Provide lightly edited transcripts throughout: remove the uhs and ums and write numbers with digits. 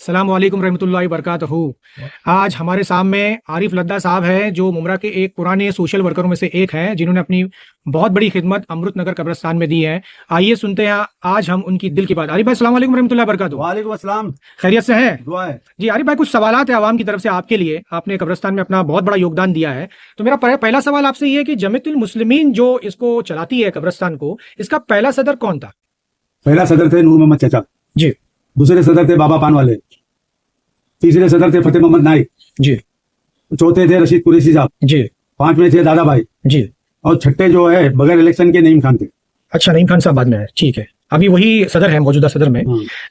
अस्सलामुअलैकुम रहमतुल्लाहि वबरकातुहू। आज हमारे सामने आरिफ लद्दा साहब हैं, जो मुमरा के एक पुराने सोशल वर्करों में से एक हैं, जिन्होंने अपनी बहुत बड़ी खिदमत अमृत नगर कब्रिस्तान में दी है। आइए सुनते हैं आज हम उनकी दिल की बात। आरिफ भाई अस्सलाम वालेकुम रहमतुल्लाहि वबरकातुहू। वालेकुम अस्सलाम। खैरियत से हैं? दुआ है। जी आरिफ भाई, कुछ सवालात है आवाम की तरफ से आपके लिए। आपने कब्रिस्तान में अपना बहुत बड़ा योगदान दिया है, तो मेरा पहला सवाल आपसे ये है कि जमीयतुल मुस्लिमीन जो इसको चलाती है कब्रिस्तान को, इसका पहला सदर कौन था? पहला सदर थे नूर मोहम्मद चाचा जी। दूसरे सदर थे बाबा पान वाले, तीसरे सदर थे फतेह मोहम्मद नाइक जी। चौथे थे रशीद कुरैशी साहब जी। पांचवें थे दादा भाई जी। और छठे जो है बगैर इलेक्शन के नईम खान थे। अच्छा, नईम खान साहब बाद में है, ठीक है। अभी वही सदर है मौजूदा सदर में।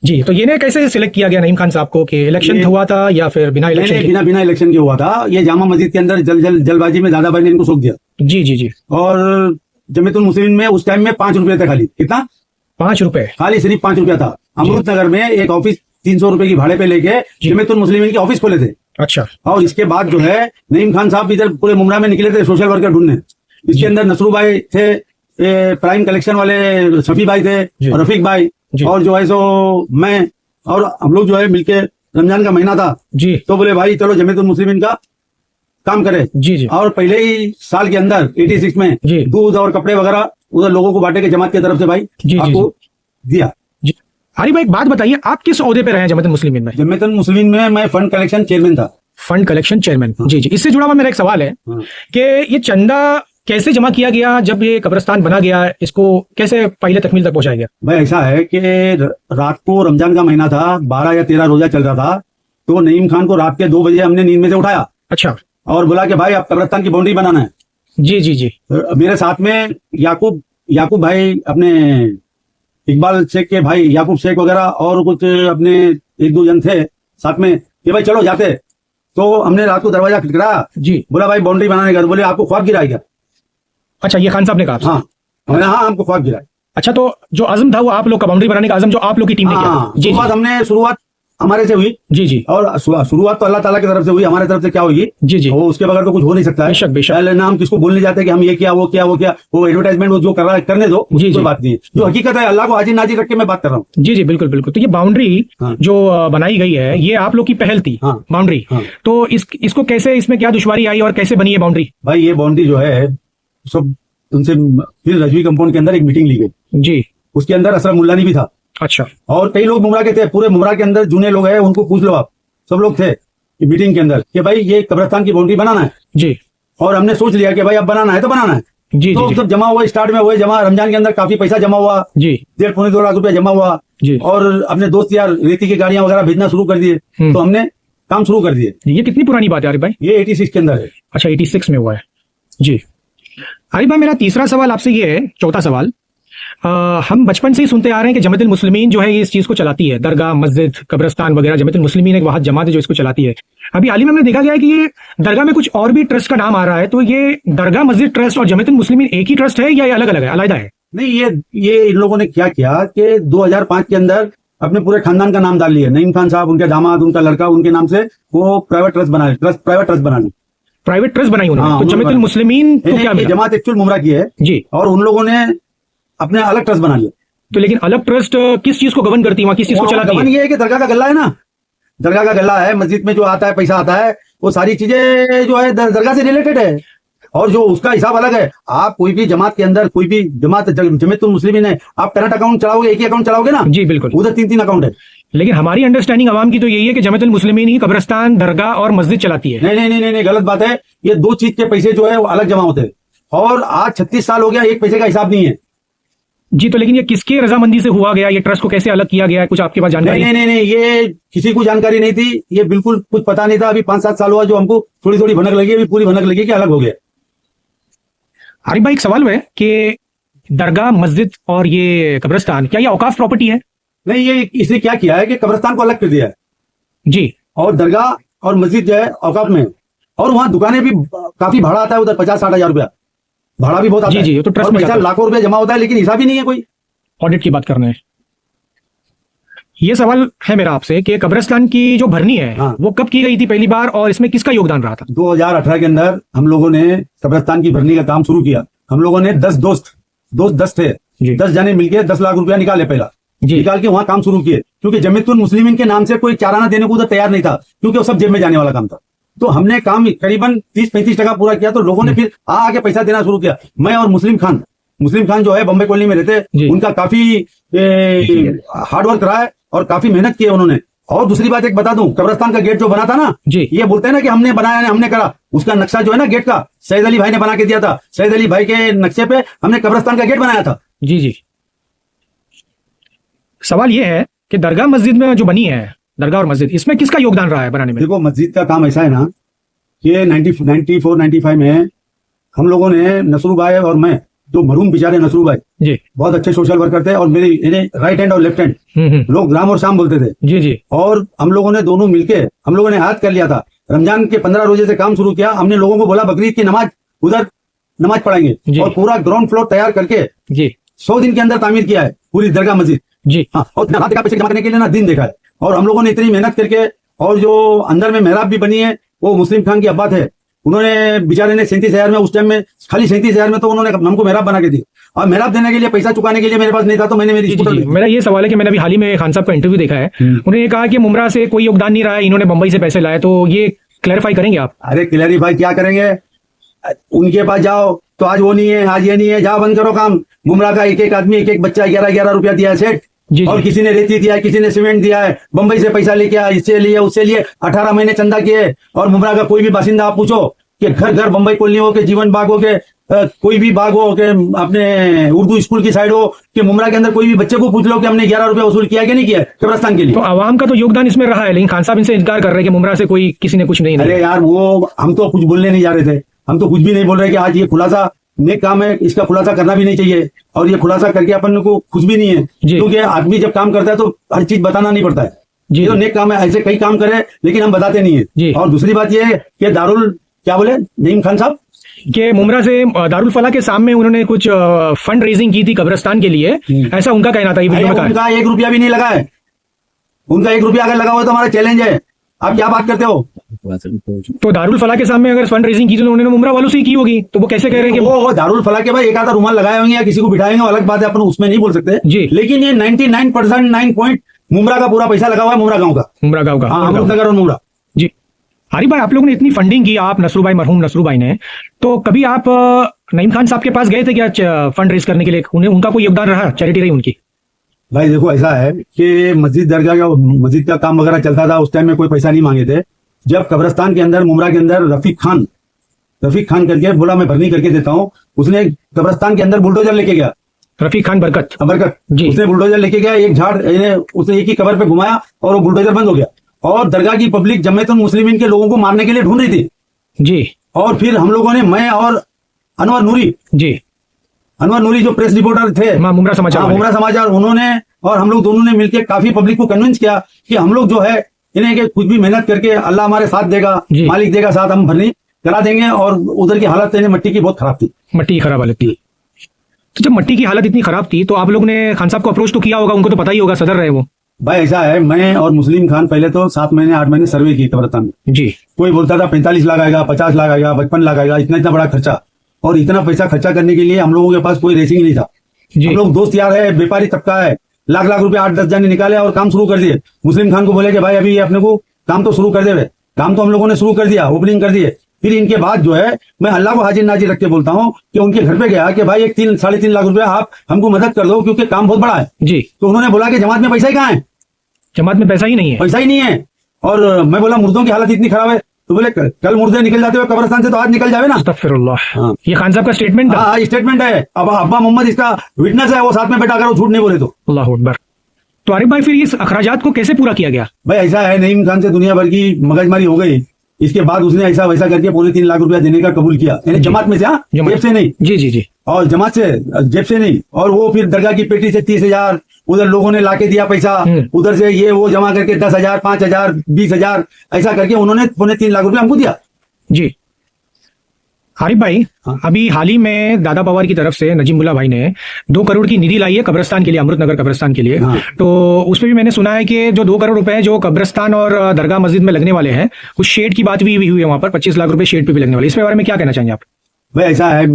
जी, तो ये ने कैसे सिलेक्ट किया गया नईम खान साहब को, कि इलेक्शन हुआ था या फिर बिना इलेक्शन? बिना इलेक्शन के हुआ था। ये जामा मस्जिद के अंदर जल्दबाजी में दादा भाई ने इनको सौंप दिया। जी जी जी। और जमीयतुल मुस्लिमीन में उस टाइम में 5 रुपए थे खाली। कितना? 5 रुपए खाली, सिर्फ 5 रुपया था। अमृत नगर में एक ऑफिस 300 रुपए की भाड़े पे लेके जमीयतुल मुस्लिमीन के ऑफिस खोले थे। अच्छा। और इसके बाद जो है नईम खान साहब इधर पूरे मुमरा में निकले थे सोशल वर्कर ढूंढने। इसके अंदर नसरू भाई थे, प्राइम कलेक्शन वाले शफी भाई थे, और रफीक भाई, और जो है सो मैं, और हम लोग जो है मिलके, रमजान का महीना था जी, तो बोले भाई चलो जमीयतुल मुस्लिमीन का काम करे। जी जी। और पहले ही साल के अंदर 86 में दूध और कपड़े वगैरह उधर लोगों को बांटे के जमात की तरफ से भाई आपको दिया। अरे भाई, एक बात बताइए, आप किस ओहदे पे रहे हैं जमीयतुल मुस्लिमीन में? जमीयतुल मुस्लिमीन में मैं फंड कलेक्शन चेयरमैन था। Fund collection chairman. जी जी। इससे जुड़ा हुआ मेरा एक सवाल है कि ये चंदा कैसे जमा किया गया, जब ये कब्रिस्तान बना गया, इसको कैसे पहले तकमील तक पहुंचाया गया? भाई ऐसा है कि रात को रमजान का महीना था, 12 या 13 रोजा चल रहा था, तो नईम खान को रात के 2 बजे हमने नींद में से उठाया। अच्छा। और बोला कि भाई आप कब्रिस्तान की बाउंड्री बनाना है। जी जी जी। मेरे साथ में याकूब भाई, अपने इकबाल शेख के भाई याकूब शेख वगैरह, और कुछ अपने 1-2 जन थे साथ में कि भाई चलो जाते। तो हमने रात को दरवाजा खटखटाया जी, बोला भाई बाउंड्री बनाने का। तो बोले आपको ख्वाब गिरा क्या? अच्छा, ये खान साहब ने कहा? हाँ, हमने हाँ हमको ख्वाब गिरा। अच्छा, तो जो आजम था वो आप लोग का, बाउंड्री बनाने का आजम जो आप लोग की टीम ने किया? जी। शुरुआत हमरे से हुई। जी जी। और शुरुआत तो अल्लाह ताला की तरफ से हुई, हमारे तरफ से क्या होगी? जी जी। वो उसके बगैर तो कुछ हो नहीं सकता है। बेशक बेशक। पहले ना हम किसको बोलने जाते कि हम ये किया वो किया वो किया, वो एडवर्टाइजमेंट वो जो कर रहा है करने दो, कोई बात नहीं है। जो हकीकत है अल्लाह को हाजिर नाजिर रख के मैं बात कर रहा हूँ। जी जी, बिल्कुल बिल्कुल। तो ये बाउंड्री जो बनाई गई है, ये आप लोग की पहल थी बाउंड्री। तो इसको कैसे, इसमें क्या दुश्वारी आई और कैसे बनी है बाउंड्री? भाई ये बाउंड्री जो है सब उनसे, फिर रजवी कंपाउंड के अंदर एक मीटिंग ली गई जी, उसके अंदर असरफ मुल्लानी भी था। अच्छा। और कई लोग मुमरा के थे, पूरे मुमरा के अंदर जूने लोग हैं, उनको पूछ लो आप, सब लोग थे मीटिंग के अंदर कि भाई ये कब्रिस्तान की बाउंड्री बनाना है जी। और हमने सोच लिया कि भाई अब बनाना है तो बनाना है जी। तो सब जमा हुआ, स्टार्ट में हुए जमा, रमजान के अंदर काफी पैसा जमा हुआ जी, 1.5-2 लाख रुपया जमा हुआ जी। और अपने दोस्त यार रेती की गाड़ियां वगैरह भेजना शुरू कर दिए, तो हमने काम शुरू कर दिए। ये कितनी पुरानी बात है आरिफ भाई? ये 86 के अंदर है। अच्छा, 86 में हुआ है जी। आरिफ भाई, मेरा तीसरा सवाल आपसे ये है, चौथा सवाल, हम बचपन से ही सुनते आ रहे हैं कि जमीयतुल मुस्लिमीन जो है इस चीज को चलाती है, दरगाह मस्जिद कब्रिस्तान वगैरह, जमीयतुल मुस्लिमीन एक वाहिद जमात है जो इसको चलाती है। अभी हाल ही में हमने देखा गया है कि ये दरगाह में कुछ और भी ट्रस्ट का नाम आ रहा है, तो ये दरगाह मस्जिद ट्रस्ट और जमीयतुल मुस्लिमीन एक ही ट्रस्ट है या ये अलग अलग है, अलग है? नहीं, ये इन लोगों ने क्या किया कि 2005 के अंदर अपने पूरे खानदान का नाम डाल लिया। नईम खान साहब, उनके दामाद, उनका लड़का, उनके नाम से वो प्राइवेट ट्रस्ट बनाए, प्राइवेट ट्रस्ट बनाई उन्होंने। तो जमीयतुल मुस्लिमीन को क्या मिला? जमात एक्चुअल मुमरा की है जी, और उन लोगों ने अपने अलग ट्रस्ट बना लिया। तो लेकिन अलग ट्रस्ट किस चीज को गवर्न करती है, वहां किस चीज को चलाती है? ये है कि दरगाह का गल्ला है ना, दरगाह का गल्ला है, मस्जिद में जो आता है पैसा आता है, वो सारी चीजें जो है दरगाह से रिलेटेड है, और जो उसका हिसाब अलग है। आप कोई भी जमात के अंदर, कोई भी जमात, जमीयतुल मुस्लिमीन है, आप करंट अकाउंट चलाओगे, एक ही अकाउंट चलाओगे ना? जी बिल्कुल। उधर 3-3 अकाउंट है। लेकिन हमारी अंडरस्टैंडिंग आवाम की तो यही है कि जमीयतुल मुस्लिमीन ही कब्रिस्तान, दरगाह और मस्जिद चलाती है। नहीं, गलत बात है। ये 2 चीज के पैसे जो है वो अलग जमा होते हैं, और आज 36 साल हो गया, एक पैसे का हिसाब नहीं है जी। तो लेकिन ये किसके रजामंदी से हुआ गया, ये ट्रस्ट को कैसे अलग किया गया है, कुछ आपके पास जानकारी? नहीं, ये किसी को जानकारी नहीं थी, ये बिल्कुल कुछ पता नहीं था। अभी 5-7 साल हुआ जो हमको थोड़ी थोड़ी भनक लगी, अभी पूरी भनक लगी कि अलग हो गया। आरिफ भाई, एक सवाल है कि दरगाह मस्जिद और ये कब्रिस्तान, क्या ये औकाफ प्रॉपर्टी है? नहीं, ये इसने क्या किया है कि कब्रिस्तान को अलग कर दिया है जी, और दरगाह और मस्जिद जो है औकाफ में, और वहां दुकानें भी काफी भाड़ा आता है, उधर 50-60 हजार रुपया भाड़ा भी बहुत आता है जी। तो ट्रस्ट में पैसा लाखों रुपया जमा होता है, लेकिन हिसाब ही नहीं है कोई। ऑडिट की बात करना है। ये सवाल है मेरा आपसे कि कब्रिस्तान की जो भरनी है वो कब की गई थी पहली बार, और इसमें किसका योगदान रहा था? 2018 के अंदर हम लोगों ने कब्रिस्तान की भरनी का काम शुरू किया। हम लोगों ने 10 दोस्त 10 थे, 10 जाने मिलकर 10 लाख रुपया निकाले पहला निकाल के वहां काम शुरू किए, क्योंकि जमीयतुल मुस्लिमीन के नाम से कोई चाराना देने को उधर तैयार नहीं था, क्योंकि वो सब जेब में जाने वाला काम था। तो हमने काम करीबन 30-35% पूरा किया, तो लोगों ने फिर आके पैसा देना शुरू किया। मैं और मुस्लिम खान जो है बम्बई कॉलोनी में रहते, उनका काफी हार्डवर्क रहा है और काफी मेहनत की है उन्होंने। और दूसरी बात एक बता दूं, कब्रिस्तान का गेट जो बना था ना, ये बोलते हैं ना कि हमने बनाया, हमने करा, उसका नक्शा जो है ना गेट का, सैयद अली भाई ने बना के दिया था। सैयद अली भाई के नक्शे पे हमने कब्रिस्तान का गेट बनाया था। जी। सवाल ये है कि दरगाह मस्जिद में जो बनी है, दरगाह और मस्जिद, इसमें किसका योगदान रहा है बनाने में? देखो, मस्जिद का काम ऐसा है ना कि 94-95 में हम लोगों ने, नसरू भाई और मैं, जो मरहूम बेचारे नसरू भाई जी बहुत अच्छे सोशल वर्कर थे, और मेरे इन्हें राइट हैंड और लेफ्ट हैंड लोग राम और शाम बोलते थे जी। और हम लोगों ने दोनों मिलके हम लोगों ने हाथ कर लिया था। रमजान के 15 रोजे से काम शुरू किया। हमने लोगों को बोला बकरीद की नमाज उधर नमाज पढ़ाएंगे, और पूरा ग्राउंड फ्लोर तैयार करके जी 100 दिन के अंदर तामीर किया है पूरी दरगाह मस्जिद जी। हाँ, और ना पैसे जमा करने के लिए ना दिन देखा है। और हम लोगों ने इतनी मेहनत करके, और जो अंदर में मेहराब भी बनी है वो मुस्लिम खान की अब्बा थे, उन्होंने बेचारे ने 37,000 में, उस टाइम में खाली 37,000 में तो उन्होंने हमको मेहराब बना के दी। और मेहराब देने के लिए पैसा चुकाने के लिए मेरे पास नहीं था, तो मैंने मेरा ये सवाल है कि मैंने अभी हाल ही में खान साहब का इंटरव्यू देखा है, उन्होंने कहा कि मुमरा से कोई योगदान नहीं रहा है, इन्होंने बंबई से पैसे लाए, तो ये क्लैरिफाई करेंगे आप? अरे क्लैरिफाई क्या करेंगे, उनके पास जाओ तो आज वो नहीं है, आज ये नहीं है, जाओ बंद करो काम। मुमरा का एक आदमी, एक बच्चा 11-11 रुपया दिया है सेठ, और किसी ने रेती दिया है, किसी ने सीमेंट दिया है, बंबई से पैसा लेके आया, इससे लिए उससे लिए 18 महीने चंदा किए। और मुमरा का कोई भी बासिंदा आप पूछो कि घर घर बंबई कॉलोनी हो के, जीवन बाग हो के, कोई भी बाग हो के, अपने उर्दू स्कूल की साइड हो कि, मुमरा के अंदर कोई भी बच्चे को पूछ लो कि हमने 11 रुपया वसूल किया कि नहीं किया कब्रिस्तान के लिए। तो आवाम का तो योगदान इसमें रहा है, लेकिन खान साहब इनसे इनकार कर रहे हैं कि मुमरा से कोई किसी ने कुछ नहीं। अरे यार, वो हम तो कुछ बोलने नहीं जा रहे थे, हम तो कुछ भी नहीं बोल रहे कि आज ये खुलासा नेक काम है, इसका खुलासा करना भी नहीं चाहिए, और ये खुलासा करके अपन को खुश भी नहीं है, क्योंकि आदमी जब काम करता है तो हर चीज बताना नहीं पड़ता है। ये तो नेक काम है, ऐसे कई काम करे लेकिन हम बताते नहीं है। और दूसरी बात ये है कि दारुल, क्या बोले नईम खान साहब, कि मुमरा से दारुल फला के सामने उन्होंने कुछ फंड रेजिंग की थी कब्रिस्तान के लिए, ऐसा उनका कहना था। उनका 1 रुपया भी नहीं लगा है, उनका 1 रुपया अगर लगा हुआ तो हमारा चैलेंज है। आप क्या बात करते हो? तो दारुल फला के सामने अगर फंड रेजिंग की तो उन्होंने मुमरा वालों से ही की होगी, तो वो कैसे कह रहे हैं कि वो दारुल फला के भाई एक आधा रुमाल लगाए होंगे या किसी को बिठाएंगे, अलग बात है, अपन उसमें नहीं बोल सकते जी। लेकिन ये 99% 9 पॉइंट मुमरा का पूरा पैसा लगा हुआ है, मुमरा गांव का, मुमरा गांव का, अमृतनगर और मुमरा जी। आरिफ भाई, आप लोगों ने इतनी फंडिंग की, आप नसरू भाई, मरहूम नसरू भाई ने, तो कभी आप नईम खान साहब के पास गए थे क्या फंड रेज करने के लिए? उनका कोई योगदान रहा, चैरिटी रही उनकी? भाई देखो, ऐसा है कि मस्जिद दरगाह का, मस्जिद का काम वगैरह चलता था, उस टाइम में कोई पैसा नहीं मांगे थे। जब कब्रिस्तान के अंदर, मुमरा के अंदर रफीक खान करके बोला मैं भरनी करके देता हूँ, उसने कब्रिस्तान के अंदर बुलडोजर लेके गया। रफीक खान बरकत जी, उसने बुलडोजर लेके गया, एक झाड़ उसने एक ही कबर पे घुमाया और वो बुलडोजर बंद हो गया। और दरगाह की पब्लिक जमीयतुल मुस्लिमीन के लोगों को मारने के लिए ढूंढ रही थी जी। और फिर हम लोगों ने, मैं और अनवर नूरी जो प्रेस रिपोर्टर थे मुमरा समाचार, उन्होंने और हम लोग दोनों ने मिलकर काफी पब्लिक को कन्विंस किया कि हम लोग जो है इन्हें कि कुछ भी मेहनत करके अल्लाह हमारे साथ देगा, मालिक देगा साथ, हम भरनी करा देंगे। और उधर की हालत मट्टी की बहुत खराब थी, मट्टी की खराब हालत थी। तो जब मट्टी की हालत इतनी खराब थी तो आप लोग ने खान साहब को अप्रोच तो किया होगा, उनको तो पता ही होगा, सदर रहे वो। भाई ऐसा है, मैं और मुस्लिम खान पहले तो 7 महीने 8 महीने सर्वे की कब्रिस्तान में जी। कोई बोलता था 45 लाख आएगा, 50 लाख आएगा, 55 लाख आएगा, इतना बड़ा खर्चा। और इतना पैसा खर्चा करने के लिए हम लोगों के पास कोई रेसिंग नहीं था। हम लोग दोस्त यार है, व्यापारी तबका है, लाख रुपया 8-10 जने निकाले और काम शुरू कर दिए। मुस्लिम खान को बोले कि भाई अभी अपने को काम तो शुरू कर दे। काम तो हम लोगों ने शुरू कर दिया, ओपनिंग कर दिए। फिर इनके बाद जो है, मैं अल्लाह को हाजिर नाजिर रख के बोलता हूँ कि उनके घर पे गया कि भाई एक 3-3.5 लाख रुपया आप हमको मदद कर दो, क्योंकि काम बहुत बड़ा है जी। तो उन्होंने बोला कि जमात में पैसा ही कहाँ है, जमात में पैसा ही नहीं है, पैसा ही नहीं है। और मैं बोला मुर्दों की हालत इतनी खराब है, तो बोले कल मुर्दे निकल जाते हुए कब्रिस्तान से तो आज निकल जावे ना। अस्तगफिरुल्लाह। ये खान साहब का स्टेटमेंट था? हाँ, स्टेटमेंट है। अब अब्बा मोहम्मद इसका विटनेस है, वो साथ में बैठा कर वो झूठ नहीं बोले तो। अल्लाह अकबर। तो आरिफ भाई, फिर इस अखराजात को कैसे पूरा किया गया? भाई ऐसा है, नईम खान से दुनिया भर की मगजमारी हो गई। इसके बाद उसने ऐसा वैसा करके 3.25 लाख रुपया देने का कबूल किया, यानी जमात में से, जेब से नहीं जी। और जमात से, जेब से नहीं। और वो फिर दरगाह की पेटी से 30,000 उधर लोगों ने लाके दिया पैसा, उधर से ये वो जमा करके 10,000, 5,000, 20,000 ऐसा करके उन्होंने 3.25 लाख रुपया हमको दिया जी। आरिफ भाई, अभी हाल ही में दादा पवार की तरफ से नजीमुल्लाह भाई ने 2 करोड़ की निधि लाई है कब्रिस्तान के लिए, अमृतनगर कब्रिस्तान के लिए। तो उसमें भी मैंने सुना है कि जो 2 करोड़ रुपए जो कब्रिस्तान और दरगाह मस्जिद में लगने वाले हैं, उस शेड की बात भी हुई है वहां पर, 25 लाख रुपए शेड पे भी लगने वाले। इसके बारे में क्या कहना चाहेंगे आप? भाई ऐसा है,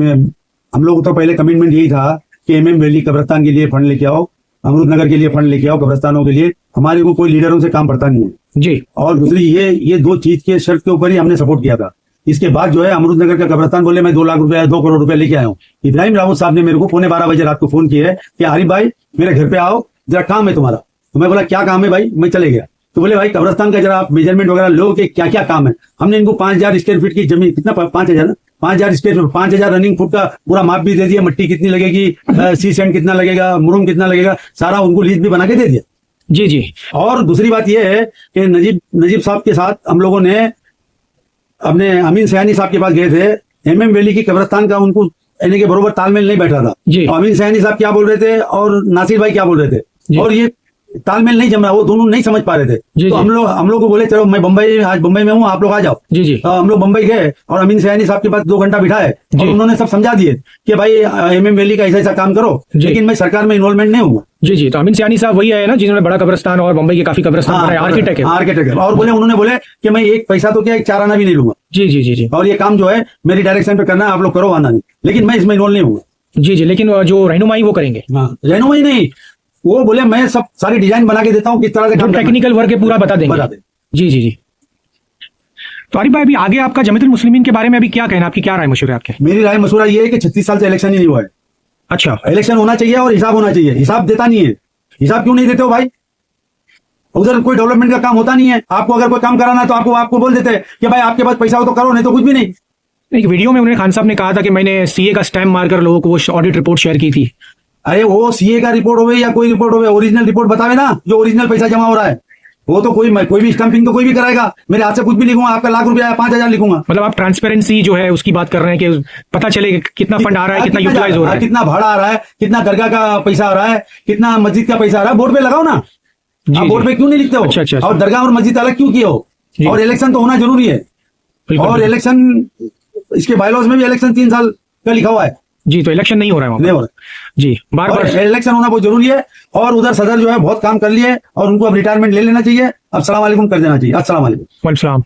हम लोग तो पहले कमिटमेंट यही था कि MM वैली कब्रिस्तान के लिए फंड लेके आओ, अमृत नगर के लिए फंड लेके आओ, कब्रिस्तानों के लिए। हमारे को कोई लीडरों से काम पड़ता नहीं है जी। और दूसरी ये 2 चीज के शर्त के ऊपर ही हमने सपोर्ट किया था। इसके बाद जो है अमृत नगर का कब्रिस्तान बोले मैं 2 लाख रुपए 2 करोड़ रुपए लेके आया हूँ। इब्राहिम रावत साहब ने मेरे को 11:15 रात को फोन किया है कि आरिफ भाई मेरे घर पे आओ, जरा काम है तुम्हारा। तो मैं बोला क्या काम है भाई, मैं चले गया। तो बोले भाई कब्रिस्तान का जरा आप मेजरमेंट वगैरह लो कि क्या क्या काम है। हमने इनको 5000 स्क्वायर फीट की जमीन, कितना 5000 ना 5000 स्क्वायर फीट 5000 रनिंग फुट का पूरा माप भी दे दिया, मिट्टी कितनी लगेगी, सी सेंड कितना लगेगा, मुरुम कितना लगेगा, सारा उनको लीज भी बना के दे दिया। जी जी। और दूसरी बात यह है कि नजीब साहब के साथ हम लोगों ने अपने अमीन सयानी साहब के पास गए थे। एमएम वैली की कब्रिस्तान का उनको यानी कि बरोबर तालमेल नहीं बैठ रहा था जी। और अमीन सयानी साहब क्या बोल रहे थे और नासिर भाई क्या बोल रहे थे और ये तालमेल नहीं जम रहा, वो दोनों नहीं समझ पा रहे थे। जी, तो हम लोग को बोले चलो मैं आज बम्बई में हूँ, आप लोग आ जाओ। जी जी। हम लोग बम्बई गए और अमीन सयानी साहब के पास 2 घंटा बिठाए और उन्होंने सब समझा दिए कि भाई एमएम वैली का ऐसा काम करो, लेकिन मैं सरकार में इन्वॉल्वमेंट नहीं हूँ। जी जी। तो अमीन सयानी साहब वही है ना जिन्होंने बड़ा कब्रिस्तान और बम्बई के काफी कब्रिस्तान बनाए, आर्किटेक्ट है। और उन्होंने बोले कि मैं एक पैसा तो क्या 4 आना भी नहीं लूंगा। जी जी जी जी। और ये काम जो है मेरी डायरेक्शन पे करना है, आप लोग करो, आना नहीं, लेकिन मैं इसमें इन्वॉल्व नहीं हूँ। जी जी। लेकिन जो रहनुमाई वो करेंगे। रहनुमाई नहीं, वो बोले मैं सब सारी डिजाइन बना के देता हूँ, किस तरह से टेक्निकल वर्क है पूरा बता देंगे। जी जी जी। तो आरिफ भाई अभी आगे आपका जमीयतुल मुस्लिमीन के बारे में अभी क्या कहना, आपकी क्या राय मशवरा आपके? मेरी राय मशवरा ये है कि 36 साल से इलेक्शन ही नहीं हुआ है। अच्छा। इलेक्शन होना चाहिए और हिसाब होना चाहिए। हिसाब देता नहीं है। हिसाब क्यों नहीं देते हो भाई? उधर कोई डेवलपमेंट का काम होता नहीं है। आपको अगर कोई काम कराना है तो आपको बोल देते हैं कि भाई आपके पास पैसा हो तो करो, नहीं तो कुछ भी नहीं। एक वीडियो में उन्होंने खान साहब ने कहा था कि मैंने सीए का स्टैम्प मारकर लोगों को वो ऑडिट रिपोर्ट शेयर की थी। अरे वो सीए का रिपोर्ट हो या कोई रिपोर्ट हो, ओरिजिनल रिपोर्ट बतावे ना, जो ओरिजिनल पैसा जमा हो रहा है। वो तो कोई भी स्टैंपिंग तो कोई भी कराएगा। मेरे हाथ से कुछ भी लिखूंगा, आपका 1 लाख रुपया 5000 लिखूंगा। मतलब आप ट्रांसपेरेंसी जो है उसकी बात कर रहे हैं कि पता चले कितना फंड आ रहा है, कितना यूटिलाइज हो रहा है, कितना भाड़ा आ रहा है, कितना दरगाह का पैसा आ रहा है, कितना मस्जिद का पैसा आ रहा है। बोर्ड पे लगाओ ना। आप बोर्ड पे क्यों नहीं लिखते हो? अच्छा। और दरगाह और मस्जिद अलग क्यों किए हो? और इलेक्शन तो होना जरूरी है। और इलेक्शन इसके बायलॉज में भी इलेक्शन 3 साल का लिखा हुआ है। जी। तो इलेक्शन नहीं हो रहा है, नहीं हो रहा जी। बार इलेक्शन होना बहुत जरूरी है। और उधर सदर जो है बहुत काम कर लिए और उनको अब रिटायरमेंट ले लेना चाहिए। अब सलाम वालेकुम कर देना चाहिए। अस्सलाम वालेकुम। वालेकुम सलाम।